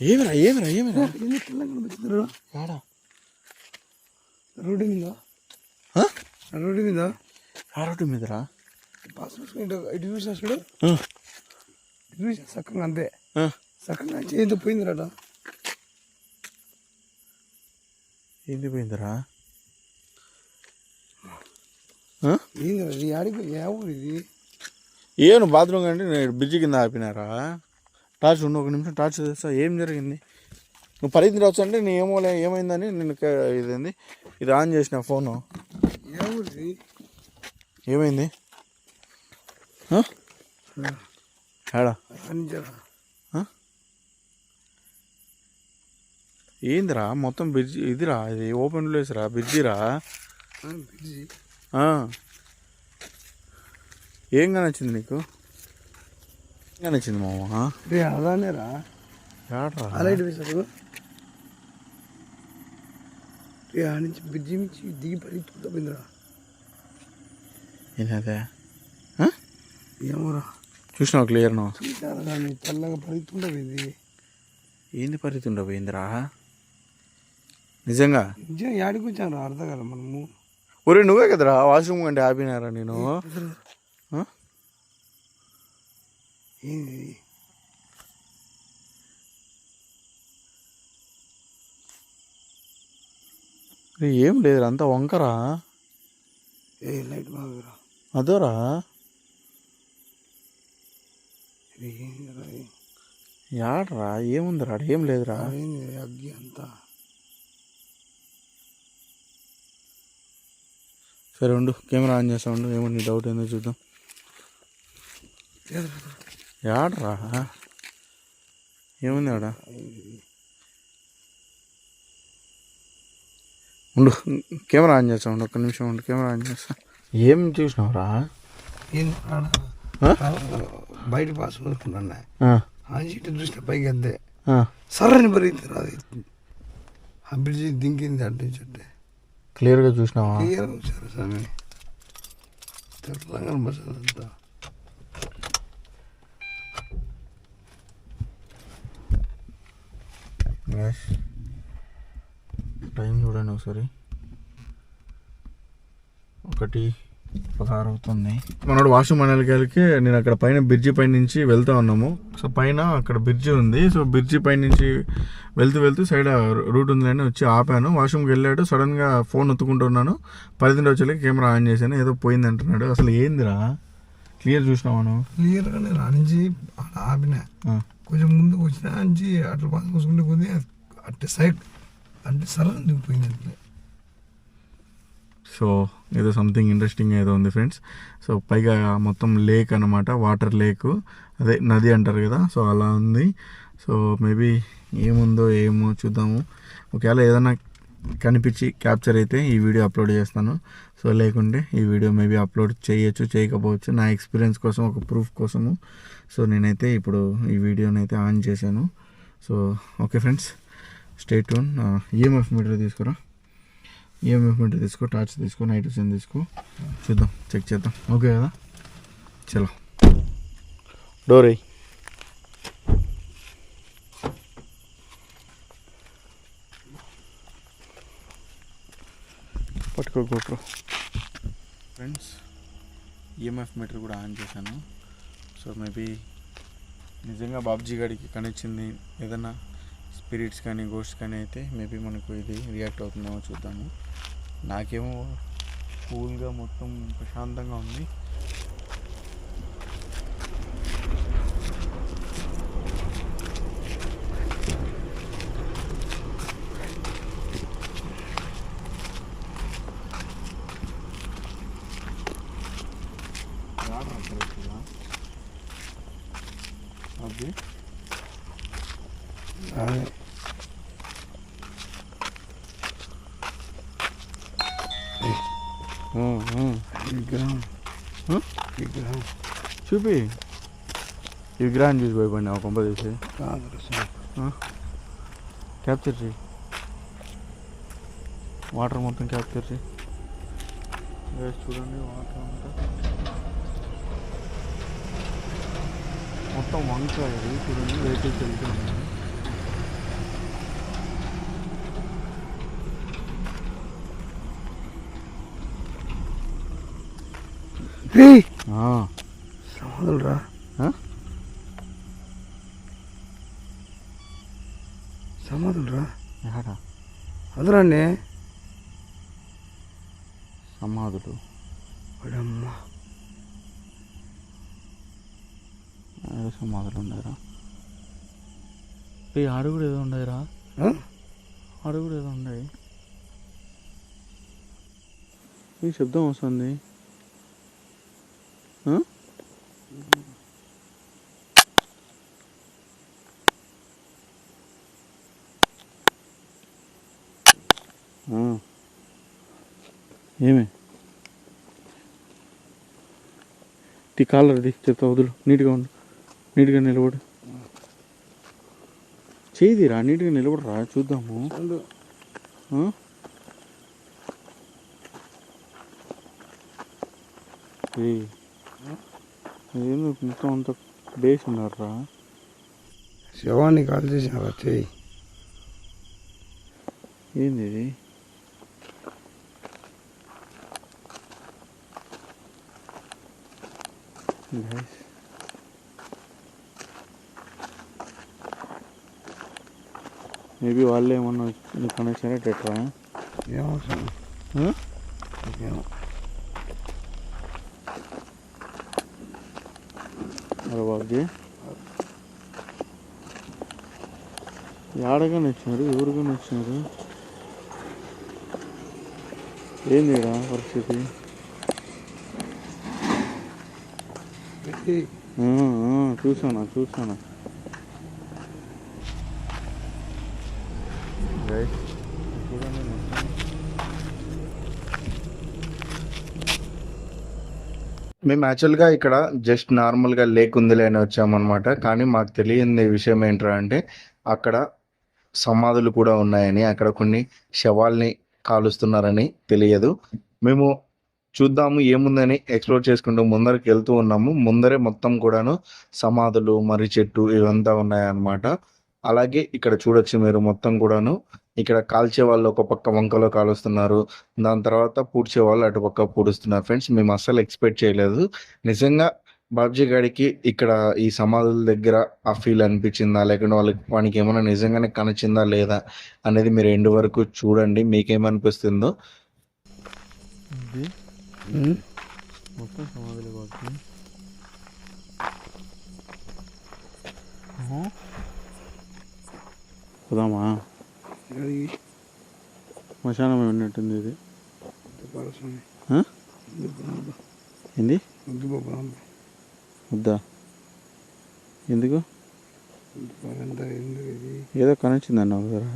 ఏమిరా ఏమిరా ఏమిరా ఆడా రోడ్డు మీద రోడ్డు మీద ఆ రోడ్డు మీదరా ఇటు చూసా చూడు ఇటు చూసా సక్కంగా అంతే సక్కంగా చేయంతో పోయిందిరాట ఏంది పోయిందిరా ఏందిరా ఇది ఆడికి ఏ ఊరు ఇది ఏను బాత్రూమ్ కంటే నేను బ్రిడ్జి కింద ఆపినారా టార్చ్ ఉండు ఒక నిమిషం టార్చ్ చేస్తా ఏం జరిగింది నువ్వు పరిధి రావచ్చు అంటే నేను ఏమైందని నేను ఇదేంది ఇది ఆన్ చేసిన ఫోను ఏ ఊరిది ఏమైంది ఆడా ఏందిరా మొత్తం బ్రిడ్జి ఇదిరా ఇది ఓపెన్ ప్లేస్ రా బ్రిడ్జిరా ఏంగా నచ్చింది నీకు ఏం నచ్చింది మామ అలానే రా అలాంటి వేసారు నుంచి బ్రిడ్జి నుంచి దిగి పరిగెత్తుకుంటా పోయిందిరా ఏంటదే ఏమోరా చూసినావు క్లియర్ నువ్వు చూసారా దాన్ని చల్లగా పరిగెత్తుకుంటా పోయింది ఏంది పరిగెత్తుండ పోయిందిరా నిజంగా నిజంగా యాడికి వచ్చాను అర్థం కదా మనము ఒరే నువ్వే కదరా వాష్రూమ్ కంటే ఆపినారా నేను ఏంది ఏం లేదురా అంతా వంకరా లైట్ బాగురా అదోరా యాడరా ఏముందిరా ఏం లేదురా అగ్గి అంతా సరే ఉండు కెమెరా ఆన్ చేస్తా ఉండు ఏమో నీ డౌట్ ఏందో చూద్దాం యాడరా ఏముంది ఆడ ఉండు కెమెరా ఆన్ చేస్తా ఉండు ఒక్క నిమిషం ఉండు కెమెరా ఆన్ చేస్తా ఏం చూసినావురా బయట పాస్ వదులుకున్నా ఆ సీట్ చూసిన పైకి అంతే సర్రని పరిగెత్తి రాదు ఆ బ్రిడ్జి దింకింది అడ్డించంటే క్లియర్గా చూసినావా క్లియర్గా వచ్చారు స్వామి తెలంగాణ బస్ అంతా టైం చూడండి ఒకసారి 1:16 అవుతుంది. మనోడు వాష్రూమ్ అనలికి నేను అక్కడ పైన బ్రిడ్జి పై నుంచి వెళ్తా ఉన్నాము. సో పైన అక్కడ బ్రిడ్జి ఉంది. సో బ్రిడ్జి పై నుంచి వెళ్తూ సైడ్ రూట్ ఉందని వచ్చి ఆపాను. వాష్రూమ్కి వెళ్ళాడు. సడన్గా ఫోన్ ఒత్తుకుంటున్నాను. 10 వచ్చేకి కెమెరా ఆన్ చేశాను. ఏదో పోయింది అంటున్నాడు. అసలు ఏందిరా క్లియర్ చూసినావాను? క్లియర్గానే రానించి ఆపిన కొంచెం ముందుకు వచ్చిన అంచి అట్లా పాస్ చూసుకుంటే కొద్ది అట్టే సైడ్ అంటే సరళ దిగిపోయింది అట్లే. సో ఏదో సంథింగ్ ఇంట్రెస్టింగ్ ఏదో ఉంది ఫ్రెండ్స్. సో పైగా మొత్తం లేక్ అనమాట, వాటర్ లేక్, అదే నది అంటారు కదా. సో అలా ఉంది. సో మేబీ ఏముందో ఏమో చూద్దాము. ఒకవేళ ఏదైనా కనిపించి క్యాప్చర్ అయితే ఈ వీడియో అప్లోడ్ చేస్తాను. సో లేకుంటే ఈ వీడియో మేబీ అప్లోడ్ చేయొచ్చు, చేయకపోవచ్చు. నా ఎక్స్పీరియన్స్ కోసం, ఒక ప్రూఫ్ కోసము. సో నేనైతే ఇప్పుడు ఈ వీడియోని అయితే ఆన్ చేశాను. So okay friends, stay tune. EMF meter తీసుకురా, ఈఎంఎఫ్ మీటర్ తీసుకో, టార్చ్ తీసుకో, నైట్ విజన్ తీసుకో, చూద్దాం, చెక్ చేద్దాం. ఓకే కదా, చలో డోర్ అయ్యి. పట్టుకో గోప్రో. ఫ్రెండ్స్, ఈఎంఎఫ్ మీటర్ కూడా ఆన్ చేశాను. సో మేబీ నిజంగా బాబ్జీ గాడికి కనిచ్చింది ఏదైనా స్పిరిట్స్ కానీ గోస్ట్ కానీ అయితే మేబీ మనకు ఇది రియాక్ట్ అవుతుందేమో చూద్దాము. నాకేమో కూల్గా మొత్తం ప్రశాంతంగా ఉంది. ఓకే చూపి ఈ విగ్రహాన్ని చూసి భయపడినా కొంప తీసి క్యాప్చర్ చేయి, వాటర్ మొత్తం క్యాప్చర్ చేయి. చూడండి వాటర్ అంతా మొత్తం వంక ఇది చూడండి, వెహికల్స్ వెళ్తూ ఉన్నాయి. సమాధులు రా, సమాధులు రా, అదురండి సమాధులు. అమ్మా సమాధులు ఉండేరా? ఆడు కూడా ఏదో ఉండేరా, ఆడు కూడా ఏదో ఉండే. ఈ శబ్దం వస్తుంది. ఏమే టీ కాలర్ది చెప్తా, వదులు. నీట్గా ఉండు, నీట్గా నిలబడు. చేయిదిరా, నీట్గా నిలబడరా, చూద్దాము. ఏందో మొత్తం అంత బేస్ ఉన్నారా? శవాన్ని కాల్ చేసినారా? చేయి. ఏంది ఇది? మేబీ వాళ్ళు ఏమన్నా కనెక్షన్ ఎట్రా? ఏమవసరం బాబుజీ ఏడగానే వచ్చినారు, ఎవరిగానే వచ్చినారు? ఏంది పరిస్థితి? చూసానా మేము యాక్చువల్గా ఇక్కడ జస్ట్ నార్మల్గా లేక్ ఉందిలే అని వచ్చామన్నమాట. కానీ మాకు తెలియని విషయం ఏంట్రా అంటే అక్కడ సమాధులు కూడా ఉన్నాయని, అక్కడ కొన్ని శవాల్ని కాలుస్తున్నారని తెలియదు. మేము చూద్దాము ఏముందని ఎక్స్ప్లోర్ చేసుకుంటూ ముందరికి వెళ్తూ ఉన్నాము. ముందరే మొత్తం కూడాను సమాధులు, మర్రి చెట్టు ఇవంతా ఉన్నాయన్నమాట. అలాగే ఇక్కడ చూడొచ్చు మీరు, మొత్తం కూడాను ఇక్కడ కాల్చే వాళ్ళు ఒక పక్క వంకలో కాలుస్తున్నారు, దాని తర్వాత పూడ్చే వాళ్ళు అటు పక్క పూడుస్తున్నారు. ఫ్రెండ్స్, మేము అస్సలు ఎక్స్పెక్ట్ చేయలేదు. నిజంగా బాబ్జీ గాడికి ఇక్కడ ఈ సమాధుల దగ్గర ఆ ఫీల్ అనిపించిందా, లేకుంటే వానికి ఏమైనా నిజంగానే కనచిందా లేదా అనేది మీరు ఎండ్ వరకు చూడండి, మీకేమనిపిస్తుందో. మొత్తం సమాధులు బాబు. పోదామా? శ్మశానం ఉన్నట్టుంది ఇది. ఏంది వద్దా? ఎందుకు? ఏదో కనొచ్చింది అన్నావు కదా.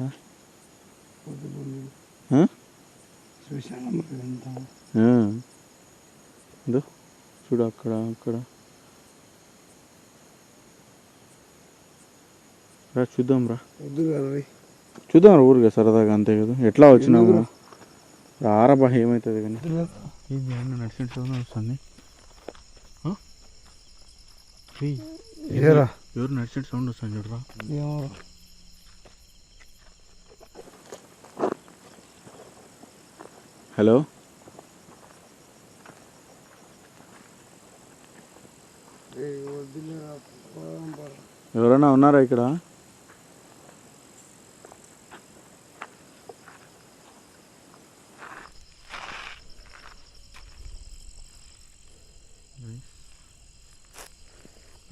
చూడు అక్కడ రా, చూద్దాం రా, చూద్దాం రా, ఊరిగా సరదాగా, అంతే కదా. ఎట్లా వచ్చినాము ఆరబా, ఏమవుతుంది కానీ. ఏంది నడిచినట్టు వస్తుంది? ఎవరు నడిచినట్టు సౌండ్ వస్తుంది చూడరా. హలో, ఎవరైనా ఉన్నారా ఇక్కడ?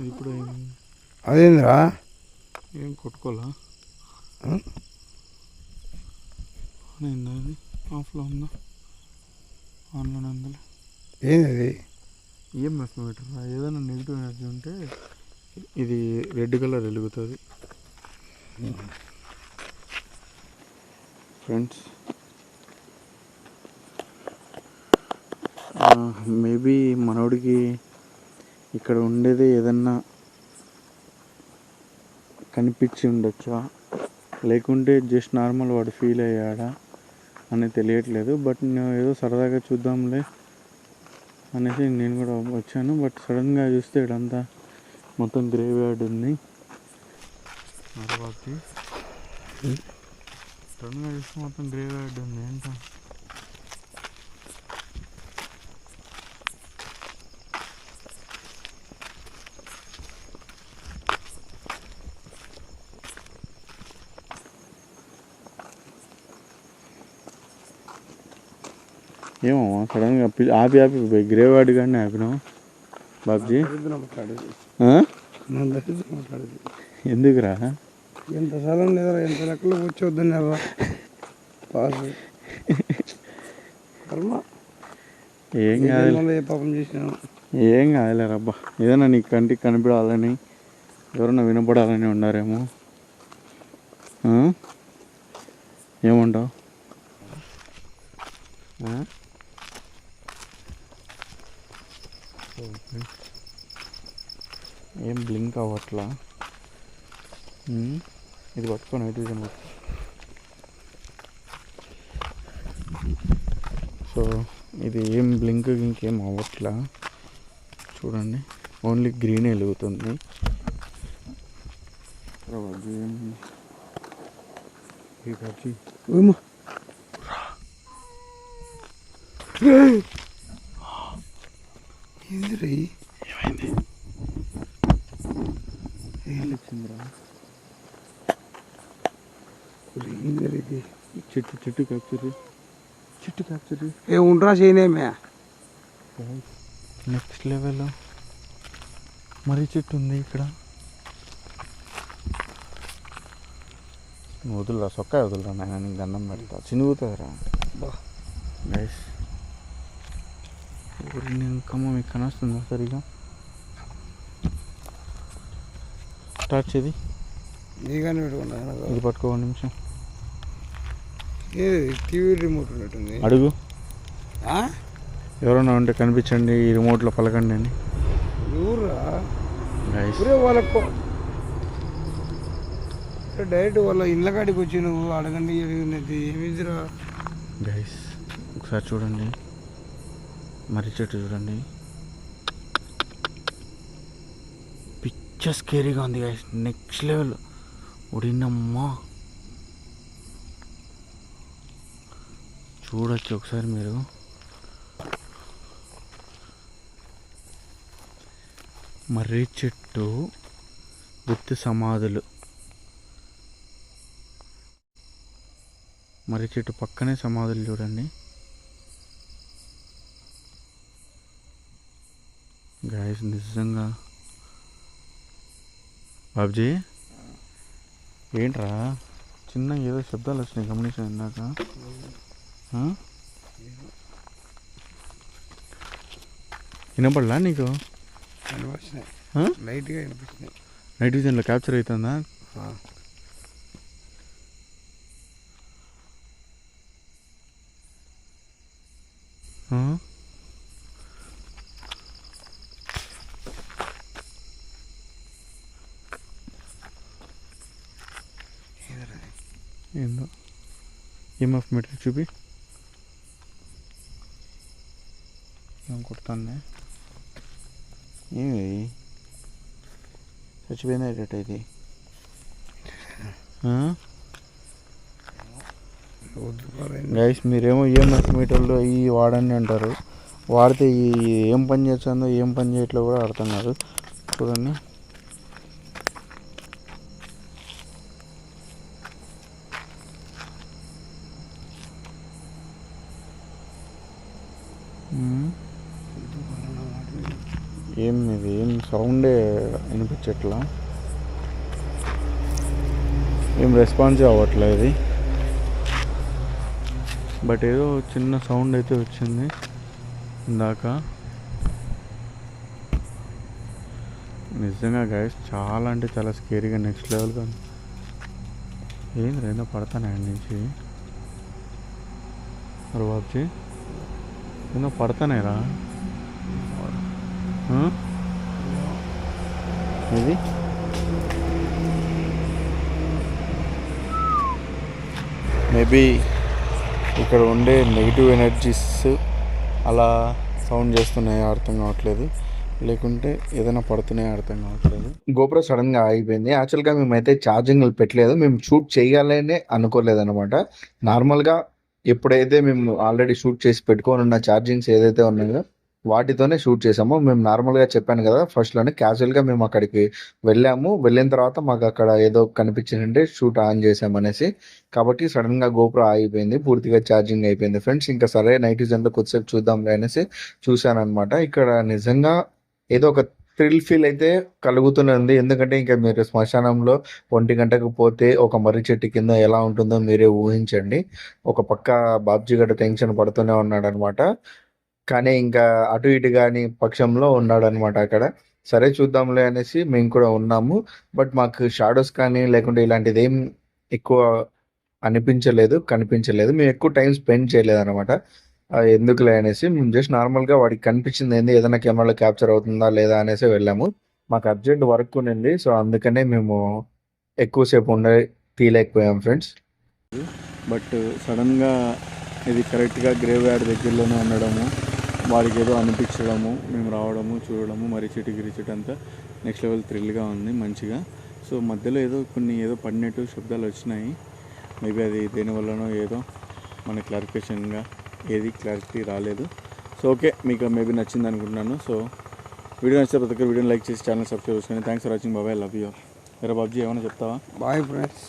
ఇప్పుడు అదేంద్రా, ఏం కొట్టుకోవాలా? ఏంది అది? ఆఫ్లో ఉందా, ఆన్లోనే ఉందా? ఏంది? EMF meter. ఏదైనా నెగిటివ్ ఎనర్జీ ఉంటే ఇది రెడ్ కలర్ వెలుగుతుంది. ఫ్రెండ్స్, మేబీ మనోడికి ఇక్కడ ఉండేది ఏదన్నా కనిపించి ఉండొచ్చా, లేకుంటే జస్ట్ నార్మల్ వాడు ఫీల్ అయ్యాడా అని తెలియట్లేదు. బట్ నేను ఏదో సరదాగా చూద్దాంలే అనేసి నేను కూడా వచ్చాను. బట్ సడన్గా చూస్తే ఇదంతా మొత్తం గ్రేవ్ యార్డ్ ఉంది. మరొకటి సడన్గా చూస్తే మొత్తం గ్రేవ్ యార్డ్ ఉంది. ఏంటో ఏమో సడన్గా ఆపి గ్రేవ్ యార్డ్ కానీ ఆపినావు బాబ్జీ. ఎందుకురా? ఎంత స్థలం లేదా, ఎంత లెక్కలు వచ్చొద్దన్నారా పాస్ కర్మ. ఏం కాదు, ఏ పాపం చేసినాను. ఏం కాదులేరబ్బా. ఏదైనా నీ కంటికి కనిపించాలని, ఎవరన్నా వినపడాలని ఉండారేమో. ఏమంటావు? ఏం బ్లింక్ అవ్వట్లా. ఇది పట్టుకో, నైట్ విజన్ పట్టుకో. సో ఇది ఏం బ్లింక్ ఇంకేం అవ్వట్లా చూడండి, ఓన్లీ గ్రీన్ వెలుగుతుంది. ఏమైంది? చెట్టు క్యాప్చర్ ఏ ఉండరా చేయనేమే. నెక్స్ట్ లెవెల్ మర్రి చెట్టు ఉంది ఇక్కడ. వదులురా, సొక్కాయ వదులురా నాయన, నీకు దండం పెడతా, చినుగుతుందిరా గైస్. ఇంకమ్మ మీకు కనొస్తుందా సరిగా? స్టార్ట్ చేది నీగానే పెట్టుకున్నా. ఇది పట్టుకో 1 నిమిషం. టీవీ రిమోట్ ఉన్నట్టుంది, అడుగు. ఎవరైనా ఉంటే కనిపించండి, ఈ రిమోట్లో పలకండి అని. వాళ్ళకు డైరెక్ట్ వాళ్ళ ఇళ్ళ కాడికి వచ్చి నువ్వు అడగండి ఏమిదిరా గైస్. ఒకసారి చూడండి, మర్రి చెట్టు చూడండి, పిచ్చ స్కేరీగా ఉంది గైస్. Next level. ఉడినమ్మా, చూడొచ్చు ఒకసారి మీరు. మర్రి చెట్టు విత్ సమాధులు. మర్రి చెట్టు పక్కనే సమాధులు చూడండి గాయస్. నిజంగా బాబ్జీ ఏంట్రా చిన్న ఏదో శబ్దాలు వచ్చినాయి, గమనించాను ఇందాక. వినపడలా నీకు? లైట్గా వినిపిస్తున్నాయి. నైట్ విజన్లో క్యాప్చర్ అవుతుందా? ఏందో ఈఎంఎఫ్ మీటర్ చూపి. ఏం కొడతానే? ఏమి చచ్చిపోయిందా డేట్ ఇది? గైస్ మీరేమో ఈఎంఎఫ్ మీటర్లో ఈ వాడండి అంటారు, వాడితే ఈ ఏం పని చేస్తుందో ఏం పని చేయట్లో కూడా అర్థం కాదు. చూడండి ఏం ఇది, ఏం సౌండే వినిపించట్లా, ఏం రెస్పాన్స్ అవ్వట్లేదు ఇది. బట్ ఏదో చిన్న సౌండ్ అయితే వచ్చింది ఇందాక. నిజంగా గైస్ చాలా అంటే చాలా స్కేరీగా, నెక్స్ట్ లెవెల్గా. ఏంది ఏదో పడతాను ఆయన నుంచి. మరి బాబ్జీ ఏదో పడతానేరా ఇది. మేబీ ఇక్కడ ఉండే నెగిటివ్ ఎనర్జీస్ అలా సౌండ్ చేస్తున్నాయో అర్థం కావట్లేదు. లేకుంటే ఏదైనా పడుతూనే అర్థం కావట్లేదు. గోప్రో సడన్గా ఆగిపోయింది. యాక్చువల్గా మేమైతే ఛార్జింగ్ పెట్టలేదు, మేము షూట్ చేయాలనే అనుకోలేదు అనమాట. నార్మల్గా ఎప్పుడైతే మేము ఆల్రెడీ షూట్ చేసి పెట్టుకొని ఉన్న ఛార్జింగ్స్ ఏదైతే ఉన్నాయో వాటితోనే షూట్ చేసాము. మేము నార్మల్గా చెప్పాను కదా ఫస్ట్లోనే, క్యాజువల్గా మేము అక్కడికి వెళ్ళాము. వెళ్ళిన తర్వాత మాకు అక్కడ ఏదో కనిపించిందంటే షూట్ ఆన్ చేసామనేసి, కాబట్టి సడన్గా గోప్రో ఆగిపోయింది, పూర్తిగా ఛార్జింగ్ అయిపోయింది ఫ్రెండ్స్. ఇంకా సరే నైట్ విజన్లో కొద్దిసేపు చూద్దాంలే అనేసి చూశాను అనమాట. ఇక్కడ నిజంగా ఏదో ఒక థ్రిల్ ఫీల్ అయితే కలుగుతుంది. ఎందుకంటే ఇంకా మీరు శ్మశానంలో 1 గంటకు పోతే ఒక మర్రి చెట్టు కింద ఎలా ఉంటుందో మీరే ఊహించండి. ఒక పక్క బాబ్జీ గడ్డ టెన్షన్ పడుతూనే ఉన్నాడు అనమాట, కానీ ఇంకా అటు ఇటు కాని పక్షంలో ఉన్నాడు అనమాట అక్కడ. సరే చూద్దాంలే అనేసి మేము కూడా ఉన్నాము. బట్ మాకు షాడోస్ కానీ లేకుంటే ఇలాంటిది ఏం ఎక్కువ కనిపించలేదు. మేము ఎక్కువ టైం స్పెండ్ చేయలేదు అనమాట. ఎందుకులే అనేసి మేము జస్ట్ నార్మల్గా వాడికి కనిపించింది ఏంది, ఏదైనా కెమెరాలో క్యాప్చర్ అవుతుందా లేదా అనేసి వెళ్ళాము. మాకు అర్జెంట్ వర్క్ ఉన్నింది, సో అందుకనే మేము ఎక్కువసేపు తీయలేకపోయాం ఫ్రెండ్స్. బట్ సడన్గా ఇది కరెక్ట్గా గ్రేవ్ యార్డ్ దగ్గరలోనే ఉండడము, వాడికి ఏదో అనిపించడము, మేము రావడము, చూడడము, మర్రి చెట్టు అంతా నెక్స్ట్ లెవెల్ థ్రిల్గా ఉంది మంచిగా. సో మధ్యలో ఏదో పడినట్టు శబ్దాలు వచ్చినాయి. మేబీ అది దేనివల్లనో ఏదో మన క్లారిఫికేషన్గా ఏది క్లారిటీ రాలేదు. సో ఓకే, మీకు మేబీ నచ్చింది అనుకుంటున్నాను. సో వీడియో నచ్చితే ప్రతి ఒక్క వీడియోని లైక్ చేసి ఛానల్ సబ్స్క్రైబ్ చేసుకొని థ్యాంక్స్ ఫర్ వాచింగ్. బాబాయ్, లవ్ యూ. వేరే బాబ్జీ ఏమైనా చెప్తావా? Bye friends.